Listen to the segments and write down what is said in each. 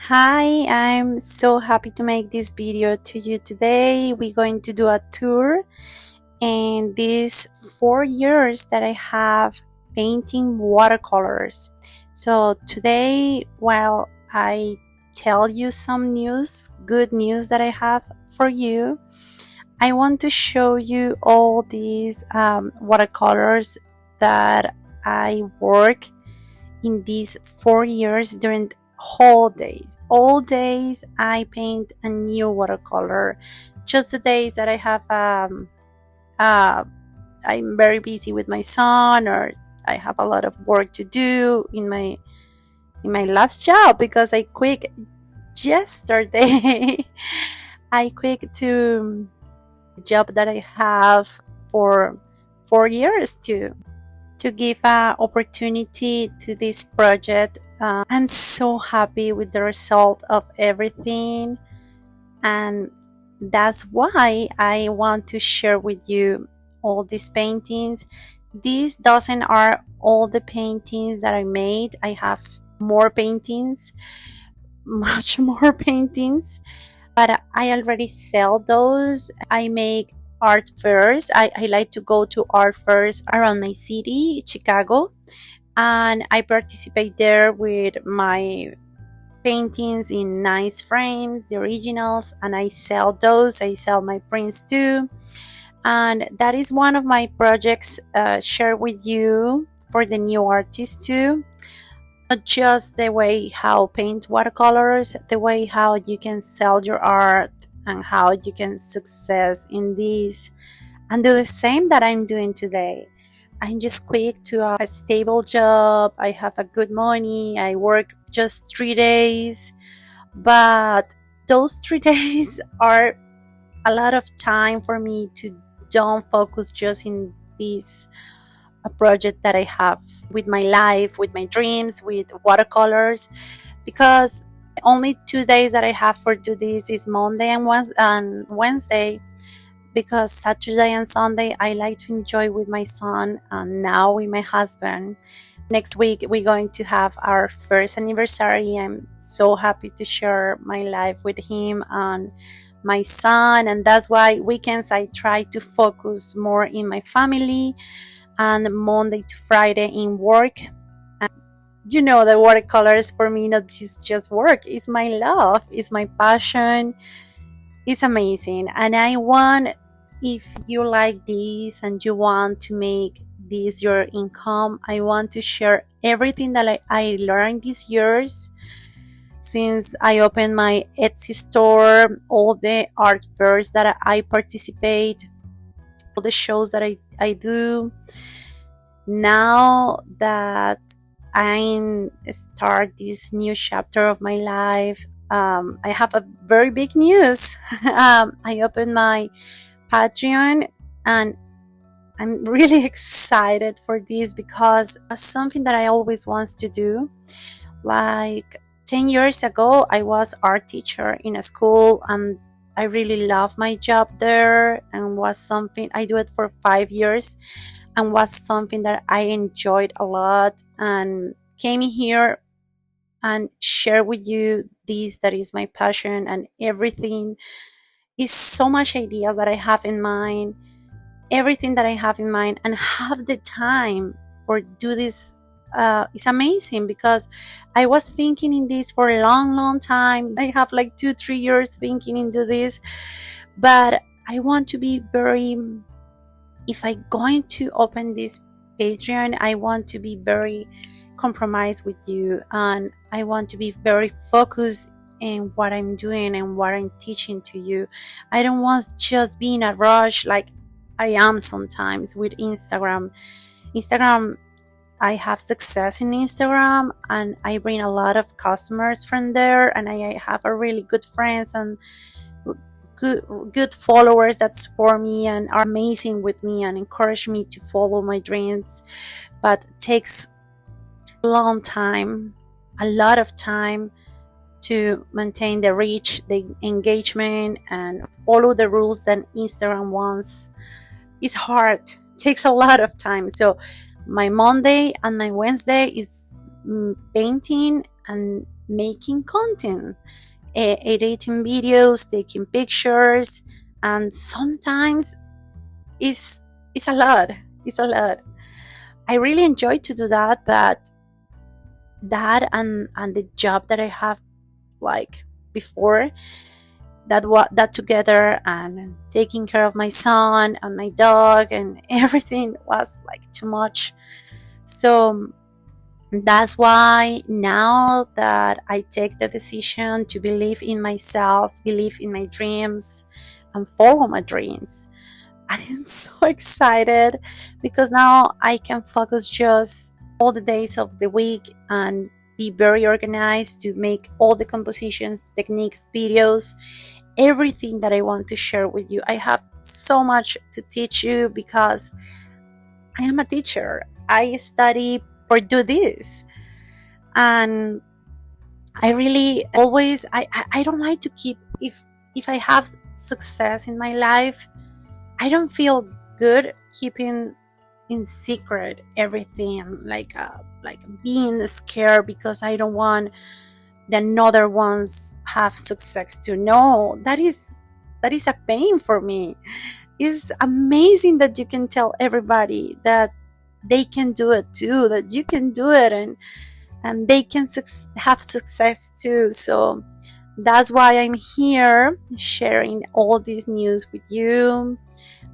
Hi, I'm so happy to make this video to you today. We're going to do a tour and these 4 years that I have painting watercolors. So today, while I tell you some news, good news that I have for you, I want to show you all these watercolors that I work in these 4 years during whole days. All days I paint a new watercolor. Just the days that I have uh, I'm very busy with my son, or I have a lot of work to do in my last job because I quit yesterday. I quit to job that I have for 4 years to give an opportunity to this project. I'm so happy with the result of everything, and that's why I want to share with you all these paintings. These dozen are all the paintings that I made. I have more paintings, much more paintings, but I already sell those. I make art fairs. I like to go to art fairs around my city, Chicago, and I participate there with my paintings in nice frames, the originals, and I sell those. I sell my prints too, and that is one of my projects share with you for the new artists too. Not just the way how paint watercolors, the way how you can sell your art and how you can success in this and do the same that I'm doing today. I'm just quick to a stable job. I have a good money. I work just 3 days, but those 3 days are a lot of time for me to don't focus just in this a project that I have with my life, with my dreams, with watercolors, because only 2 days that I have for do this is Monday and Wednesday, because Saturday and Sunday I like to enjoy with my son and now with my husband. Next week we're going to have our first anniversary. I'm so happy to share my life with him and my son, and that's why weekends I try to focus more in my family and Monday to Friday in work. And the watercolors for me not just work, it's my love, it's my passion. It's amazing, and I want, if you like this and you want to make this your income, I want to share everything that I learned these years since I opened my Etsy store, all the art fairs that I participate, all the shows that I do. Now that I start this new chapter of my life, I have a very big news. I opened my Patreon, and I'm really excited for this because it's something that I always want to do. Like 10 years ago, I was art teacher in a school, and I really love my job there, and was something I do it for 5 years, and was something that I enjoyed a lot, and came here and share with you this that is my passion, and everything is so much ideas that I have in mind, everything that I have in mind, and have the time for do this. It's amazing because I was thinking in this for a long time. I have like 2-3 years thinking into this, but I want to be very, if I'm going to open this Patreon, I want to be very compromised with you, and I want to be very focused in what I'm doing and what I'm teaching to you. I don't want just be in a rush like I am sometimes with Instagram. I have success in Instagram, and I bring a lot of customers from there, and I have a really good friends and good followers that support me and are amazing with me and encourage me to follow my dreams. But it takes a long time, a lot of time, to maintain the reach, the engagement, and follow the rules that Instagram wants. It's hard. It takes a lot of time. So my Monday and my Wednesday is painting, and making content, editing videos, taking pictures, and sometimes it's it's a lot. It's a lot. I really enjoy to do that, but that and the job that I have like before, that together and taking care of my son and my dog and everything was like too much. So that's why now that I take the decision to believe in myself, believe in my dreams, and follow my dreams, I am so excited because now I can focus just all the days of the week and be very organized to make all the compositions, techniques, videos, everything that I want to share with you. I have so much to teach you because I am a teacher. I study or do this. And I really always I don't like to keep if I have success in my life, I don't feel good keeping in secret everything, like being scared because I don't want the another ones have success too. No, that is a pain for me. It's amazing that you can tell everybody that they can do it too, that you can do it, and they can have success too. So that's why I'm here sharing all this news with you.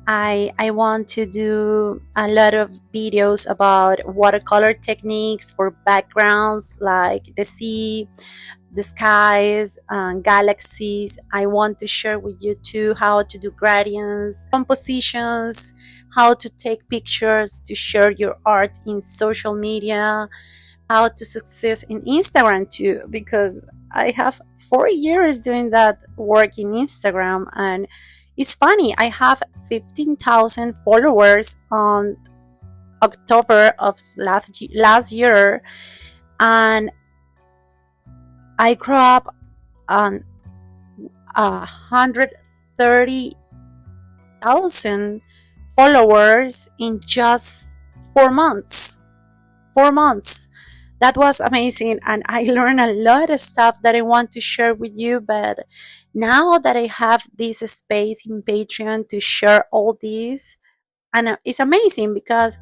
I want to do a lot of videos about watercolor techniques for backgrounds like the sea, the skies, galaxies. I want to share with you too how to do gradients, compositions, how to take pictures to share your art in social media, how to success in Instagram too, because I have 4 years doing that work in Instagram. And it's funny, I have 15,000 followers on October of last year, and I grew up on 130,000 followers in just 4 months. 4 months. That was amazing, and I learned a lot of stuff that I want to share with you. But now that I have this space in Patreon to share all this, and it's amazing because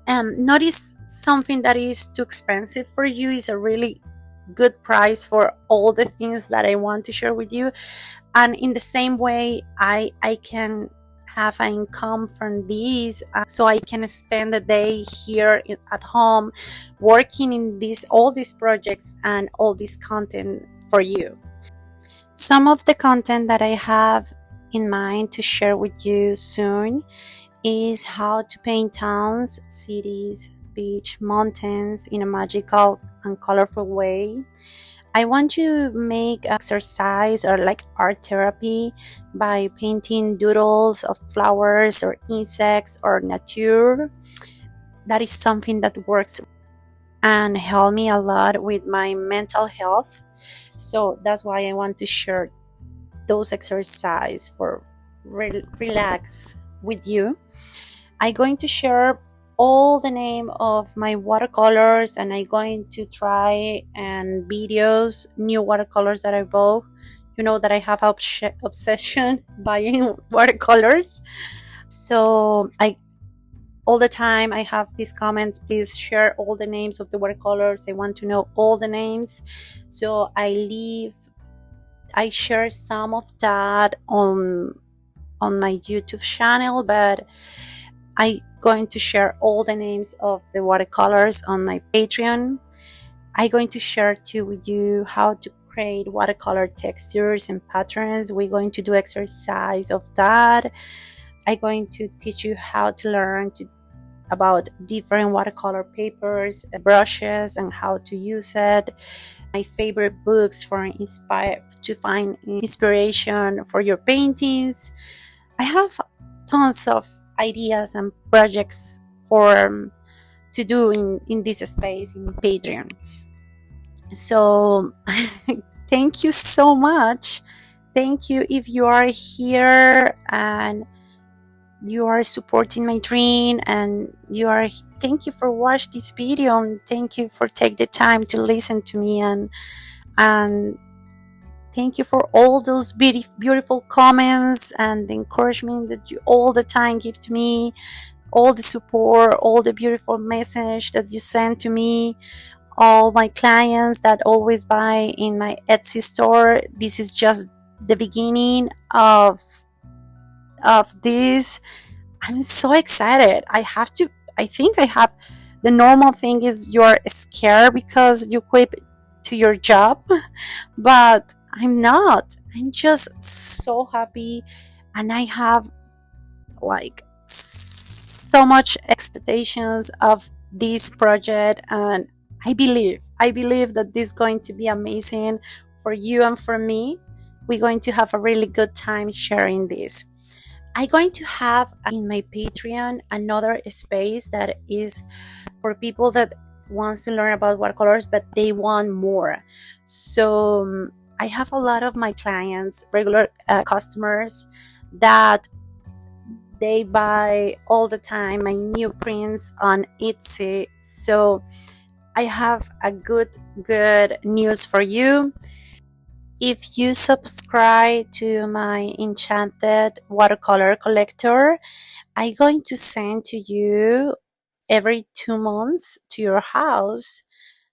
not is something that is too expensive for you. It's a really good price for all the things that I want to share with you. And in the same way, I can have an income from these, so I can spend the day here at home working in all these projects and all this content for you. Some of the content that I have in mind to share with you soon is how to paint towns, cities, beach, mountains in a magical and colorful way. I want to make exercise or like art therapy by painting doodles of flowers or insects or nature. That is something that works and help me a lot with my mental health. So that's why I want to share those exercises for relax with you. I'm going to share all the name of my watercolors, and I'm going to try and videos new watercolors that I bought. You know that I have obsession buying watercolors. So I all the time I have these comments, please share all the names of the watercolors. I want to know all the names. So I share some of that on my YouTube channel, but I'm going to share all the names of the watercolors on my Patreon. I'm going to share too with you how to create watercolor textures and patterns. We're going to do exercise of that. I'm going to teach you how to learn about different watercolor papers, brushes, and how to use it. My favorite books to find inspiration for your paintings. I have tons of ideas and projects to do in this space in Patreon. So thank you so much. Thank you if you are here and you are supporting my dream and you are thank you for watching this video, and thank you for take the time to listen to me, and thank you for all those beautiful comments and the encouragement that you all the time give to me, all the support, all the beautiful message that you send to me, all my clients that always buy in my Etsy store. This is just the beginning of this. I'm so excited. I think I have the normal thing is you're scared because you quit to your job, but I'm not. I'm just so happy, and I have like so much expectations of this project, and I believe that this is going to be amazing for you and for me. We're going to have a really good time sharing this. I'm going to have in my Patreon another space that is for people that wants to learn about watercolors but they want more. So I have a lot of my clients, regular customers, that they buy all the time my new prints on Etsy. So I have a good news for you. If you subscribe to my enchanted watercolor collector, I'm going to send to you every 2 months to your house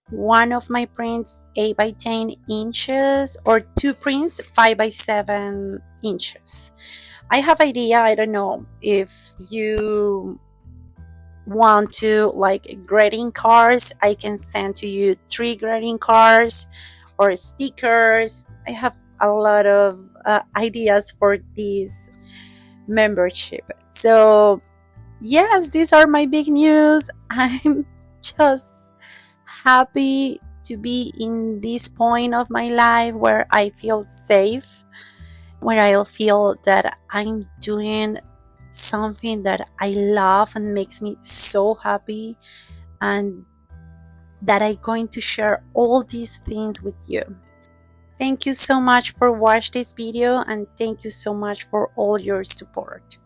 one of my prints 8 by 10 inches or two prints 5 by 7 inches. I have idea, I don't know if you want to like greeting cards. I can send to you 3 greeting cards or stickers. I have a lot of ideas for this membership. So yes, these are my big news. I'm just happy to be in this point of my life where I feel safe, where I feel that I'm doing something that I love and makes me so happy, and that I'm going to share all these things with you. Thank you so much for watching this video, and thank you so much for all your support.